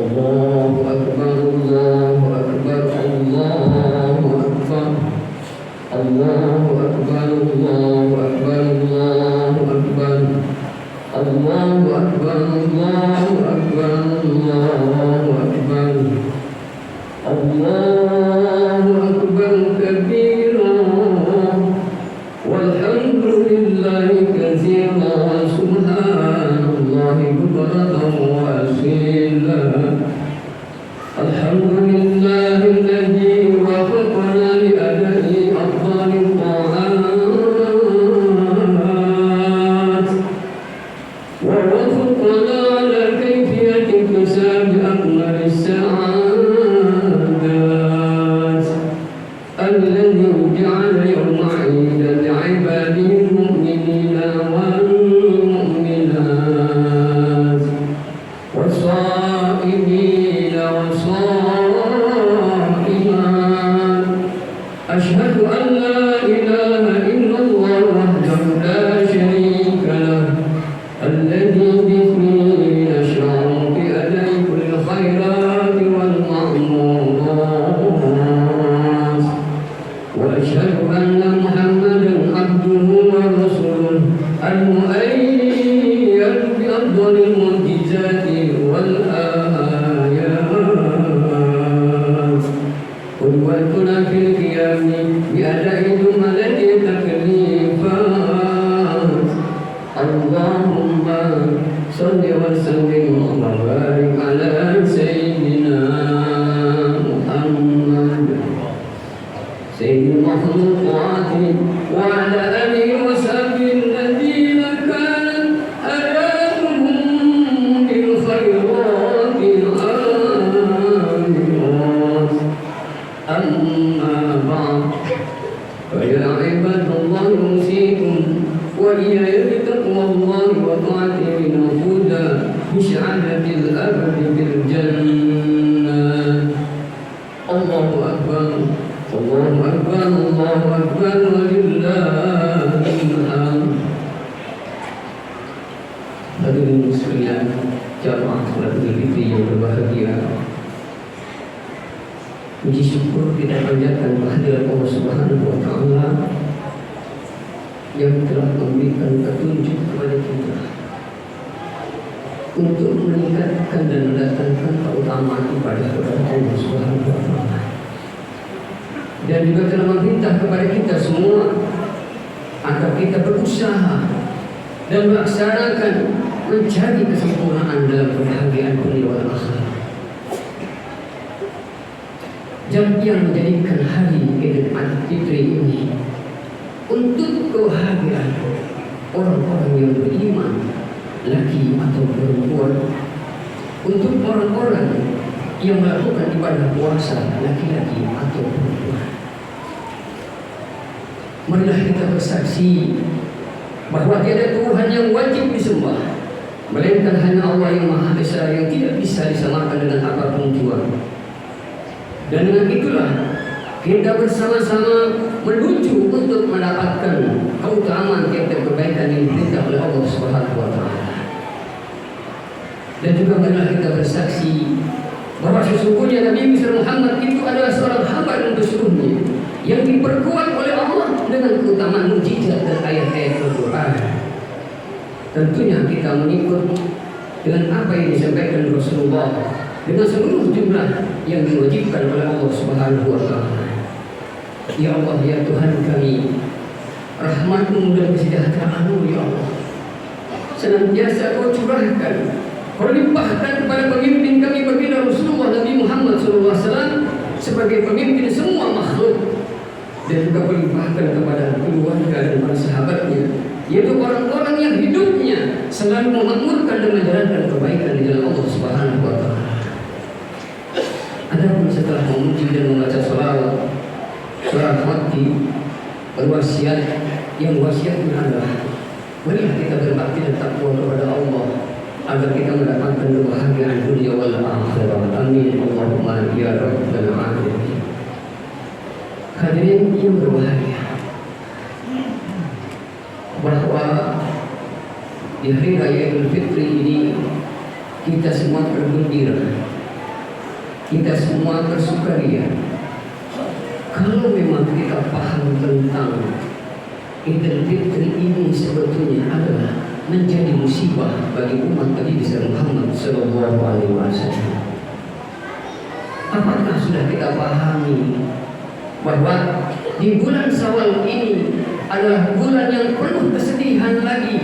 Allahu Akbar, Allahu Akbar, Allahu Akbar, Allahu Akbar, Allahu Akbar, Allahu Akbar, Allahu Akbar, Allahu Akbar, Allahu Akbar, Allahu Akbar kabira walhamdulillahi katsira subhanallahi bukratan wa asila. Alhamdulillahilladzi wafaqana li adai afdhalil ta'at wa wafaqana ala kayfiyati iktisab akmalis sa'adat alladzi ja'ala yawma 'idan li'ibadihi al-mu'minina wal mu'minat was-sha'imin was-sha'imat. Ashhadu an la ilaha illallah wahdahu la sharika lah alladzi bihi nash'uru bi adai kulli khairati wal ma'murat. وأشهد أن محمدا عبده ورسوله المؤيد بأفضل المعجزات والآيات قدوتنا في القيام بأداء جملة تكليفات. اللهم صل وسلم وبارك على سيدنا محمد سيد المخلوقات وعلى آله وصحبه الذين كانت حياتهم بالخيرات العامرات. أما بعد فيا عباد الله أوصيكم وإياي بتقوى الله وطاعته لنفوز بسعادة الأبد بالجنة. الله أكبر، الله أكبر، الله أكبر ولله الحمد. Hadirin sekalian, jamaah salat Idul Fitri yang berbahagia, puji syukur kita panjatkan kehadirat Allah Subhanahu wa Ta'ala yang telah memberikan petunjuk kepada kita untuk meningkatkan dan mendatangkan keutamaan ibadah kepada Allah Subhanahu wa Ta'ala, dan juga telah memerintah kepada kita semua agar kita berusaha dan melaksanakan mencari kesempurnaan dalam kebahagiaan dunia wal akhirat. Dan yang menjadikan hari Idul Fitri ini untuk kebahagiaan orang-orang yang beriman, laki atau perempuan, untuk orang-orang yang melakukan ibadah puasa, laki-laki atau perempuan. Marilah kita bersaksi bahwa tiada Tuhan yang wajib disembah melainkan hanya Allah yang Maha Esa, yang tidak bisa disamakan dengan apapun jua. Dan dengan itulah kita bersama-sama menuju untuk mendapatkan keutamaan tiap-tiap kebaikan yang diperintah oleh Allah Subhanahu wa Ta'ala. Dan juga marilah kita bersaksi bahwa sesungguhnya Nabi Muhammad itu adalah seorang hamba dan pesuruhnya yang diperkuat oleh Allah dengan keutamaan mukjizat dan ayat-ayat Al-Quran. Tentunya kita mengikut dengan apa yang disampaikan Rasulullah dengan seluruh jumlah yang diwajibkan oleh Allah Subhanahu wa Ta'ala. Ya Allah, ya Tuhan kami, rahmat-Mu dan kesejahteraan-Mu ya Allah senantiasa Kau curahkan, Kau limpahkan kepada pemimpin kami baginda Rasulullah Nabi Muhammad SAW sebagai pemimpin semua makhluk, dan juga melimpahkan kepada keluarga dan para sahabatnya, yaitu orang-orang yang hidupnya selalu memakmurkan dan menjalankan kebaikan di dalam Allah Subhanahu wa Ta'ala. Adapun setelah memuji dan membaca salawat, surah Fatih berwasiat yang wasiatnya adalah marilah kita berbakti dan takwa kepada Allah agar kita mendapatkan kebahagiaan dunia wal akhirat. Amin Allahumma ya rabbal alamin. Hadirin yang berbahagia, bahwa di hari raya Idul Fitri ini kita semua bergembira kita semua bersukaria kalau memang kita paham tentang Idul Fitri ini sebetulnya adalah menjadi musibah bagi umat Nabi Muhammad Sallallahu Alaihi Wasallam. Apakah sudah kita pahami bahwa di bulan Syawal ini adalah bulan yang penuh kesedihan lagi,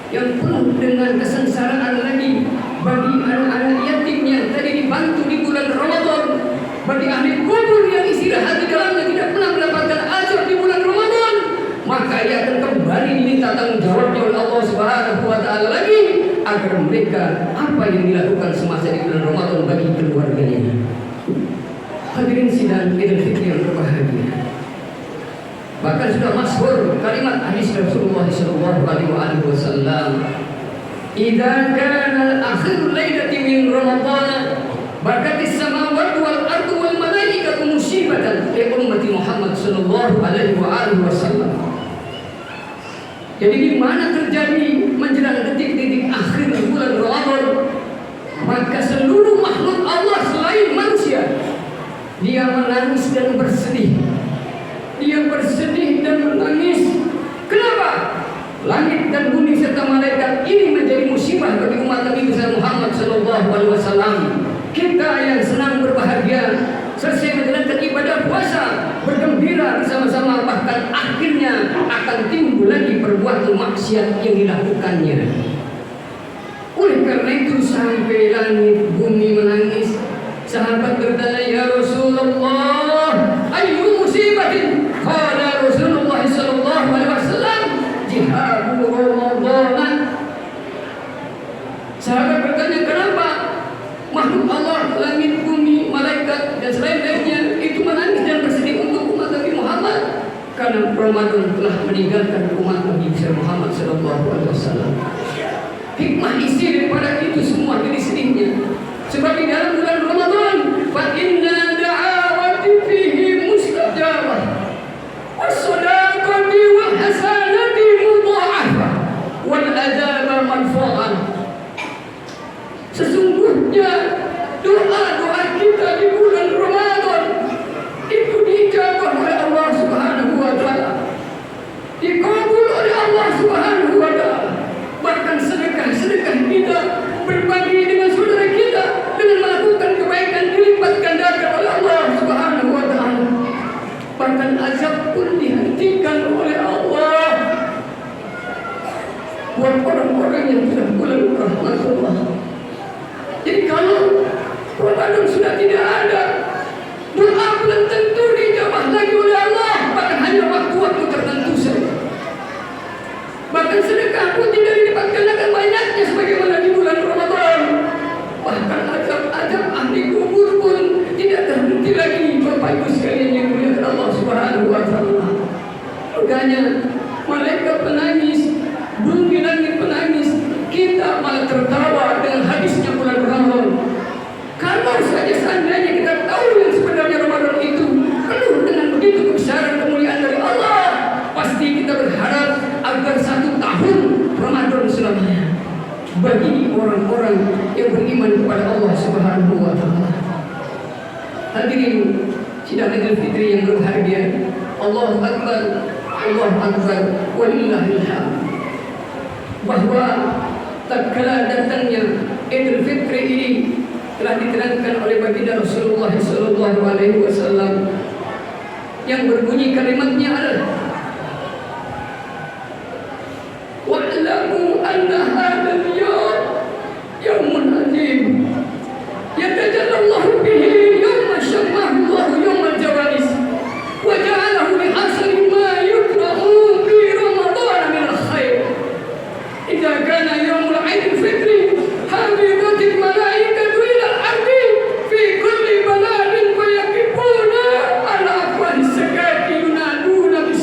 yang penuh dengan kesengsaraan lagi bagi anak-anak yatim yang tadi dibantu di bulan Ramadan, bagi ahli kubur yang istirahat di dalamnya tidak pernah mendapatkan ajar di bulan Ramadan, maka ia akan kembali diminta tanggung jawabnya oleh Allah Subhanahu wa Ta'ala lagi agar mereka apa yang dilakukan semasa di bulan Ramadan bagi keluarganya. Hadirin sidang Idul Fitri yang berbahagia. Bahkan sudah masyhur kalimat hadis Rasulullah sallallahu alaihi wasallam, "Idza kana al-akhir lailati min Ramadan, barakat as-samawati wal ardu wal malaikatu musibatan li ummati Muhammad sallallahu alaihi wasallam." Jadi di mana terjadi menjelang detik-detik akhir bulan Ramadan, maka seluruh makhluk Allah selain manusia dia menangis dan bersedih. Dia bersedih dan menangis. Kenapa? Langit dan bumi serta malaikat ini menjadi musibah bagi umat Nabi Muhammad sallallahu alaihi wasallam. Kita yang senang berbahagia selesai menjalankan ibadah puasa, bergembira bersama-sama, bahkan akhirnya akan timbul lagi perbuatan maksiat yang dilakukannya. Oleh karena itu sampai langit bumi menangis. Sahabat bertanya, "Ya Rasulullah, ayyu musibatin?" Qala Rasulullah sallallahu alaihi wasallam, "Jihadu Ramadan." Sahabat bertanya, "Kenapa makhluk Allah, langit, bumi, malaikat dan selain-lainnya itu menangis dan bersedih untuk umat Nabi Muhammad?" Karena Ramadan telah meninggalkan umat Nabi Muhammad sallallahu alaihi wasallam. Hikmah isi daripada itu semua jadi sedihnya. Sebab di dalam bulan Ramadan, fa inna da'awati fihi mustajabah, was-sadaqati wal hasanati mudha'afah, wal adaba marfu'an. Sesungguhnya doa-doa kita di bulan Ramadan itu dijawab oleh Allah Subhanahu wa Ta'ala, dikabul oleh Allah Subhanahu wa Ta'ala. Bahkan sedekah-sedekah kita, berbagi dengan saudara kita, dengan melakukan kebaikan dilipat gandakan oleh Allah Subhanahu wa Ta'ala. Bahkan azab pun dihentikan oleh Allah buat orang-orang yang sudah bulan rahmatullah. Jadi kalau Ramadan sudah tidak ada, doa belum tentu dijawab lagi oleh Allah, bahkan hanya waktu-waktu tertentu saja. Bahkan sedekah pun tidak dilipat gandakan banyaknya sebagaimana di bulan Ramadan. Bahkan azab-azab ahli kubur pun tidak terhenti lagi. Bapak Ibu sekalian yang dimuliakan Allah Subhanahu wa Ta'ala. Makanya malaikat menangis, bumi langit menangis, kita malah tertawa dengan hadisnya bulan Ramadan. Kalau saja seandainya kita tahu yang sebenarnya Ramadan itu penuh dengan begitu kebesaran kemuliaan dari Allah, pasti kita berharap agar 1 tahun Ramadan selamanya bagi orang-orang yang beriman kepada Allah Subhanahu wa Ta'ala. Hadirin sidang Idul Fitri yang berbahagia, Allahu Akbar, Allahu Akbar, walillahil hamd. Bahwa tatkala datangnya Idul Fitri ini telah diterangkan oleh baginda Rasulullah sallallahu alaihi wasallam yang berbunyi kalimatnya adalah, wa'lamu anna hadzal yawm yawmun azim yatajallallahu bihi yawma syammahu Allahu yawmal jawalis wa ja'alahu li hasri ma yukrahu fi Ramadan min al-khair. Idza kana yawmul 'Aidil Fitri habibatil malaikatu ila al-ardi fi kulli baladin fa yaqifuna ala afwahi sakati yunaduna bi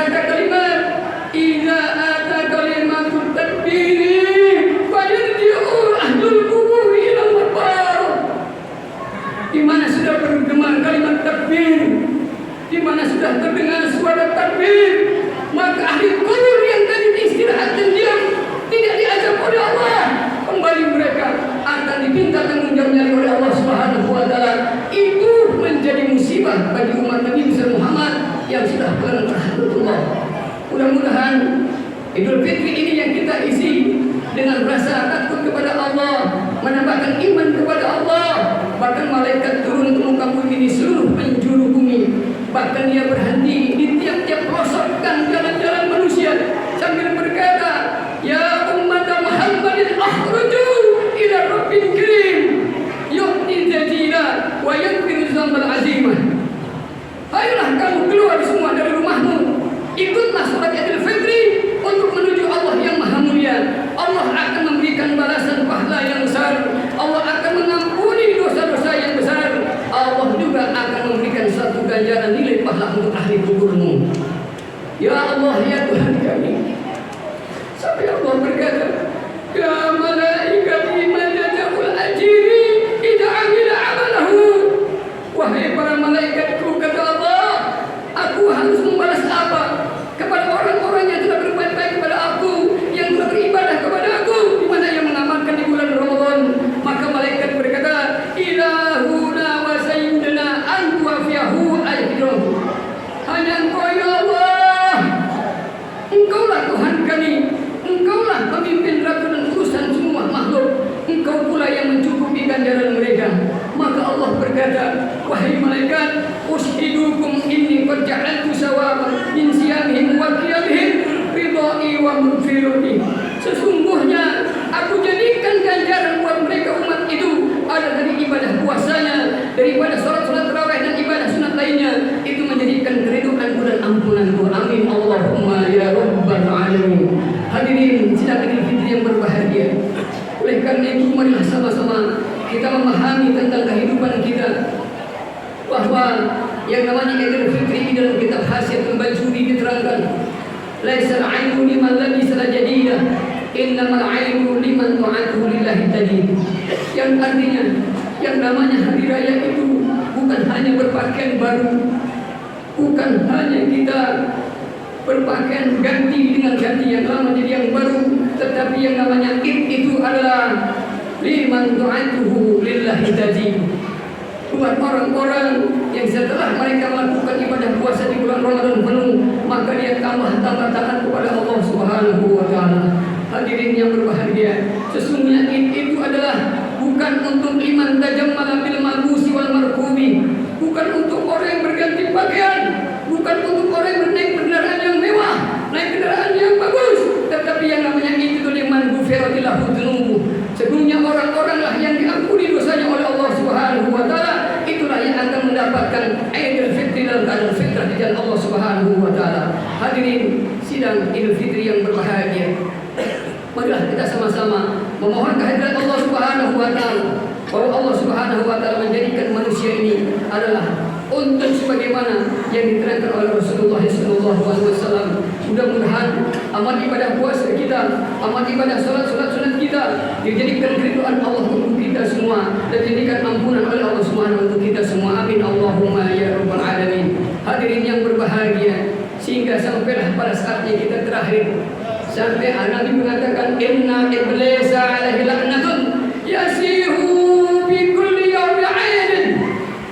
ada kalimat idza ata kalimatut takbir fayarji'u ahlul qubur ila maqbar. Di mana sudah bergema kalimat takbir, di mana sudah terdengar suara takbir, maka ahli kubur yang tadi istirahat dan diam tidak diajak oleh Allah, kembali mereka akan diminta tanggung jawabnya oleh Allah Subhanahu wa taala. Itu menjadi musibah bagi umat Nabi Muhammad yang sudah pelan rahmatullah. Mudah-mudahan Idul Fitri ini yang kita isi dengan rasa takut kepada Allah, menambahkan iman kepada Allah. Bahkan malaikat turun ke muka bumi di seluruh penjuru bumi. Bahkan dia berhenti di tiap-tiap pelosok dan jalan-jalan manusia sambil berkata, ya umat Muhammadin akhruju ila rabbil karim yu'ti jazila wa yakfir dzambal azimah. Ayolah kamu keluar semua dari rumahmu, ikutlah salat Idul Fitri untuk menuju Allah yang Maha Mulia. Allah akan memberikan balasan pahala yang besar. Allah akan mengampuni dosa-dosa yang besar. Allah juga akan memberikan satu ganjaran nilai pahala untuk ahli kuburmu. Ya Allah, ya Tuhan kami. Sampai Allah berkata, ya malaikati man yaja'ul ajiri idza amila amalahu. Wahai para malaikatku, kata Allah, aku harus membalas apa kepada orang-orang yang telah berbuat baik kepada aku, yang telah beribadah kepada aku, di mana yang mengamalkan di bulan Ramadan. Maka malaikat berkata, ilahuna wa sayyidina antu afiyahu ayyidirahu. Hanya Engkau ya Allah, Engkaulah Tuhan kami, Engkaulah pemimpin ratu dan urusan semua makhluk, Engkau pula yang mencukupi ganjaran mereka. Maka Allah berkata, wahai malaikat, ushidukum inni qad ja'altu sawaban min siyamihim wa qiyamihim ridai wa maghfirati. Sesungguhnya aku jadikan ganjaran buat mereka umat itu ada dari ibadah puasanya, daripada salat-salat tarawih dan ibadah sunat lainnya, itu menjadikan keriduanku dan ampunanku. Amin Allahumma ya rabbal alamin. Hadirin sidang Idul Fitri yang berbahagia. Oleh karena itu marilah sama-sama kita memahami tentang kehidupan kita, bahwa yang namanya Idul Fitri di dalam kitab Hasyatul Bajuri diterangkan, laisal 'ainu liman labisa jadidah, innamal 'ainu liman ta'atuhu lillahi tadid. Yang artinya yang namanya hari raya itu bukan hanya berpakaian baru, bukan hanya kita berpakaian ganti dengan ganti yang lama jadi yang baru, tetapi yang namanya Id itu adalah liman ta'atuhu lillahi tadid. Buat orang-orang yang setelah mereka melakukan ibadah puasa di bulan Ramadan penuh, maka dia tambah taat kepada Allah Subhanahu wa taala. Hadirin yang berbahagia, sesungguhnya itu adalah bukan untuk liman tajammala bil malbusi wal markubi, bukan untuk orang yang berganti pakaian, bukan untuk orang yang naik kendaraan yang mewah, naik kendaraan yang bagus, tetapi yang namanya itu liman ghufiratillahu dzunubuh. Sesungguhnya orang-oranglah yang diampuni dosanya oleh Allah Subhanahu wa taala, itulah yang akan mendapatkan Idul Fitri dalam keadaan fitrah di jalan Allah Subhanahu wa taala. Hadirin sidang Idul Fitri yang berbahagia, marilah kita sama-sama memohon kehadirat Allah Subhanahu wa taala, bahwa Allah Subhanahu wa taala menjadikan manusia ini adalah untuk sebagaimana yang diterangkan oleh Rasulullah SAW. Mudah-mudahan amal ibadah puasa kita, amal ibadah salat-salat sunat kita dijadikan keriduan Allah untuk kita semua, dan dijadikan ampunan oleh Allah Subhanahu untuk kita semua. Amin Allahumma ya rabbal alamin. Hadirin yang berbahagia, sehingga sampailah pada saatnya kita terakhir, sampai Nabi mengatakan, inna iblisa alaihi la'natun yasiru bi kulli yawmi 'aidin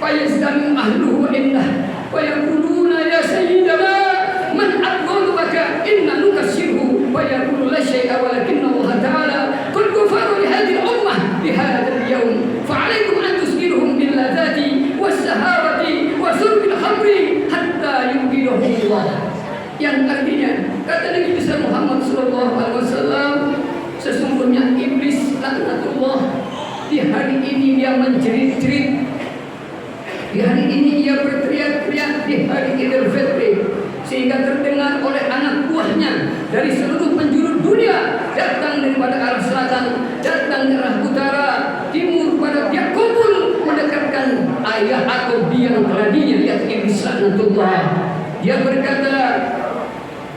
fayastami ahluhu indah wa yaquluna ya sayyidana man aqbalaka inna nukassiruhu wa yaqulu la syai'a walakinna Allah ta'ala qul kufaru li hadhihi al-ummah bi hadha al-yawm fa'alaykum an tusqiruhum bil ladati was sahabati wa surbil khamri hatta yuqidahu Allah. Yang artinya, kata Nabi besar Muhammad sallallahu alaihi wasallam, sesungguhnya iblis laknatullah di hari ini dia menjerit-jerit, di hari ini ia berteriak-teriak di hari Idul Fitri, sehingga terdengar oleh anak buahnya dari seluruh penjuru dunia, datang daripada arah selatan, datang dari arah utara, timur, pada dia kumpul mendekatkan ayah atau biang keladinya, yaitu iblis laknatullah. Dia berkata,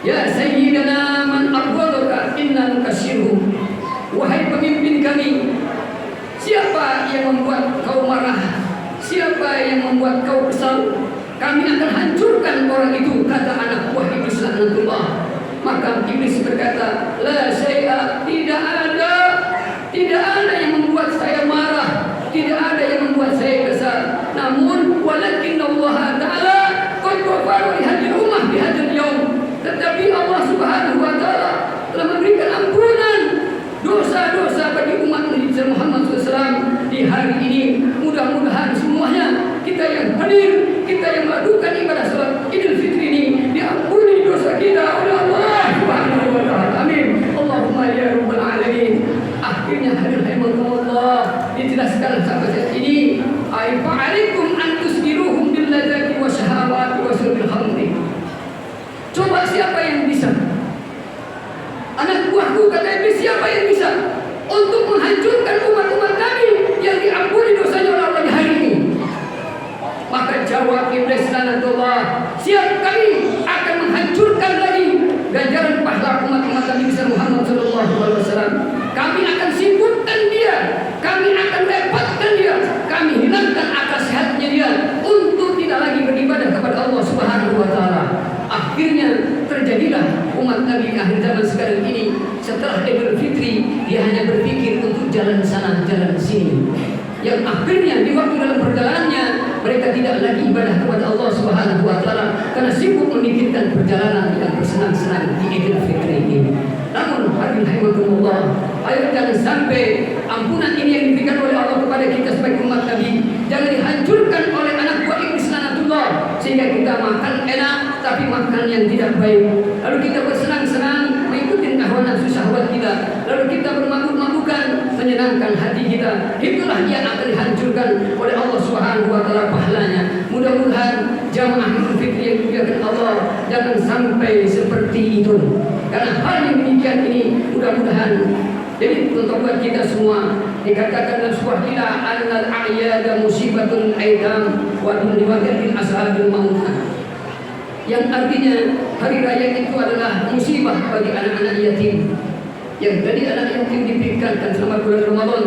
Ya Sayyidana man abghadaka inna nukashiruhu. Wahai pemimpin kami, siapa yang membuat kau marah, siapa yang membuat kau kesal, kami akan hancurkan orang itu, kata anak buah iblis laknatullah. Maka iblis berkata, la syai'a, tidak ada yang membuat saya marah, tidak ada yang membuat saya kesal. Namun walakin Allah Ta'ala qad ghafara li hadhihi ummah bi hadzal yaum. Tetapi Allah Subhanahu wa taala telah memberikan ampunan dosa-dosa bagi umat Nabi Muhammad SAW di hari ini. Mudah-mudahan semuanya kita yang hadir, kita yang melakukan ibadah salat Idul Fitri ini diampuni dosa kita oleh Allah Subhanahu wa taala. Amin. Allahumma ya rabbal alamin. Akhirnya hadir Allah dijelaskan sampai saat ini, ay fa'alaikum an tusdiruhum bil ladzati wa syahawati wa surbil khamri. Coba siapa yang bisa? Anak buahku, kata iblis, siapa yang bisa untuk menghancurkan umat-umat kami yang diampuni dosanya oleh Allah di hari ini? Maka jawab iblis laknatullah, siap, kami akan menghancurkan lagi ganjaran pahala umat-umat Nabi Muhammad SAW. Kami akan sibukkan dia, kami akan repotkan dia, kami hilangkan akal sehatnya dia untuk tidak lagi beribadah kepada Allah Subhanahu wa taala. Akhirnya terjadilah umat Nabi akhir zaman sekarang ini, setelah Idul Fitri dia hanya berpikir untuk jalan sana jalan sini, yang akhirnya di waktu dalam perjalanannya mereka tidak lagi ibadah kepada Allah Subhanahu wa taala karena sibuk memikirkan perjalanan yang bersenang-senang di Idul Fitri ini. Namun hadirin rahimakumullah, ayo jangan sampai ampunan ini yang diberikan oleh Allah kepada kita sebagai umat Nabi jangan dihancurkan oleh anak buah iblis laknatullah, sehingga kita makan enak tapi makan yang tidak baik, lalu kita bersenang-senang mengikuti hawa nafsu syahwat kita, lalu kita bermabuk-mabukan menyenangkan hati kita. Itulah yang akan dihancurkan oleh Allah Subhanahu wa taala pahalanya. Mudah-mudahan jamaah Idul Fitri yang dimuliakan Allah jangan sampai seperti itu, karena hal yang demikian ini mudah-mudahan jadi untuk buat kita semua. Dikatakan dalam sebuah ilah annal a'yada musibatun aidam wa dunniwakatin ashabil maut, yang artinya hari raya itu adalah musibah bagi anak-anak yatim. Yang tadi anak yatim dipikirkan selama bulan Ramadan,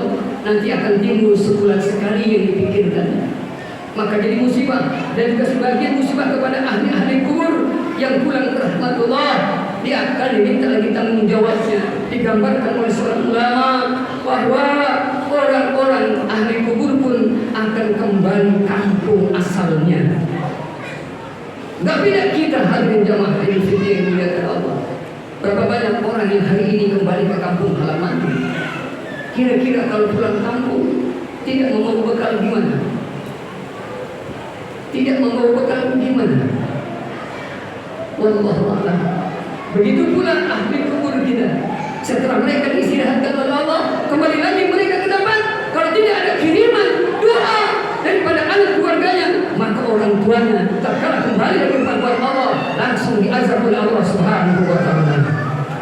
nanti akan timbul sebulan sekali yang dipikirkan, maka jadi musibah. Dan juga sebagian musibah kepada ahli-ahli kubur yang pulang ke rahmatullah, dia akan diminta lagi tanggung jawabnya. Digambarkan oleh seorang ulama bahwa orang-orang ahli kubur pun akan kembali kampung asalnya. Gak beda kita hadirin jamaah Idul Fitri yang dimuliakan Allah. Berapa banyak orang yang hari ini kembali ke kampung halaman? Kira-kira kalau pulang kampung tidak membawa bekal gimana? Tidak membawa bekal gimana? Wallahu a'lam. Begitu pula ahli kubur kita. Setelah mereka diistirahatkan oleh Allah, kembali lagi mereka ke depan. Kalau tidak ada kiriman doa daripada anak keluarganya, maka orang tuanya terkala kembali lagi kepada Allah, langsung diazab oleh Allah Subhanahu wa taala.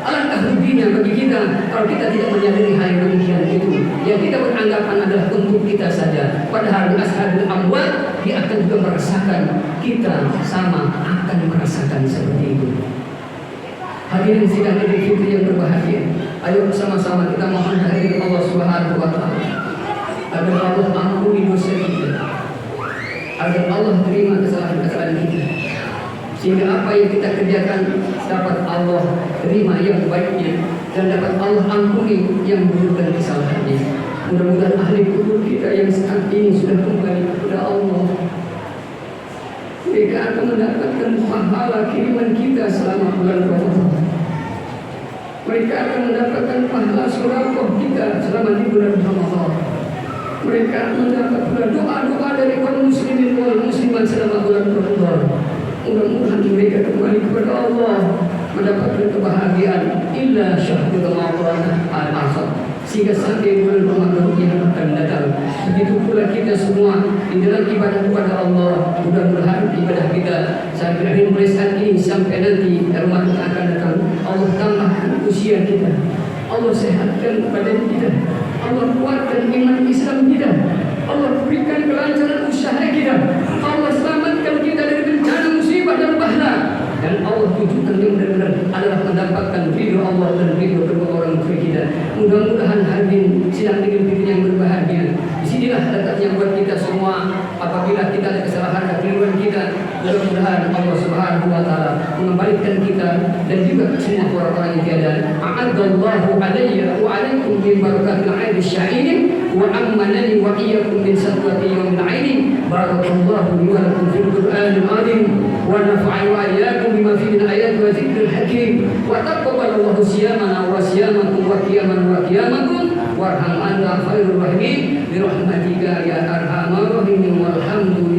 Alangkah ruginya bagi kita kalau kita tidak menyadari hal yang demikian itu. Yang kita beranggapan adalah untuk kita saja, padahal di ashabil amwat dia akan juga merasakan, kita sama akan merasakan seperti itu. Hadirin sidang Idul Fitri yang berbahagia, ayo sama-sama kita mohon kehadiran Allah Subhanahu wa taala agar Allah ampuni dosa kita, agar Allah terima kesalahan-kesalahan kita, sehingga apa yang kita kerjakan dapat Allah terima yang baiknya dan dapat Allah ampuni yang buruk dan kesalahannya. Mudah-mudahan ahli kubur kita yang saat ini sudah kembali kepada Allah, mereka akan mendapatkan pahala kiriman kita selama bulan Ramadan. Mereka akan mendapatkan pahala surakoh kita selama di bulan Ramadan. Mereka akan mendapat pula doa-doa dari kaum muslimin wal muslimat selama bulan Ramadan. Mudah-mudahan mereka kembali kepada Allah, mendapatkan kebahagiaan illa syahrul Ramadan al-akhir, sehingga sampai bulan Ramadan yang akan datang. Begitu pula kita semua di dalam ibadah kepada Allah. Mudah-mudahan ibadah kita sampai akhir mulai saat ini sampai nanti Ramadan akan datang, Allah tambahkan usia kita, Allah sehatkan badan kita, Allah kuatkan iman Islam kita, Allah berikan kelancaran usaha kita, Allah selamatkan kita dari bencana musibah dan bahaya, dan Allah tunjukkan yang benar-benar mudah-mudahan Allah Subhanahu wa taala mengembalikan kita dan juga semua orang-orang yang tiada. A'adallahu alayya wa alaikum min barakatil 'aid asy-sya'ir wa ammanani wa iyyakum min sadaqati yawmil 'aid. Barakallahu li wa lakum fil Qur'anil 'azim wa nafa'ani wa iyyakum bima fihi min ayati wa dzikril hakim. Wa taqabbalallahu siyamana wa siyamakum wa qiyamakum warham anta khairur rahimin bi rahmatika ya arhamar rahimin walhamdulillah.